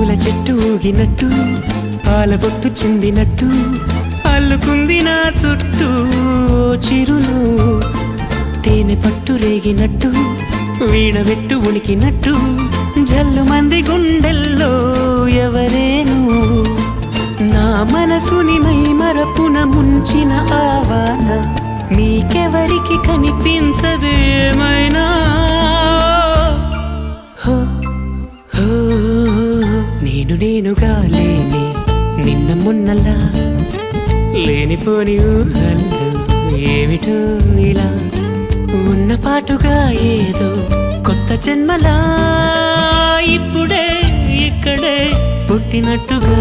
పూల చెట్టు ఊగినట్టు పాలబొట్టు చిందినట్టు అల్లుకుంది నా చుట్టూ చిరులు తేనె పట్టు రేగినట్టు వీణవెట్టు ఉనికినట్టు జల్లు మంది గుండెల్లో ఎవరేను నా మనసుని మై మరపున ముంచిన ఆవాన మీకెవరికి కనిపించదు ఏమైనా నేనుగా లేని నిన్న మొన్నలా లేనిపోని ఊహల్లో ఏమిటో ఇలా ఉన్న పాటుగా ఏదో కొత్త జన్మలా ఇప్పుడే ఇక్కడే పుట్టినట్టుగా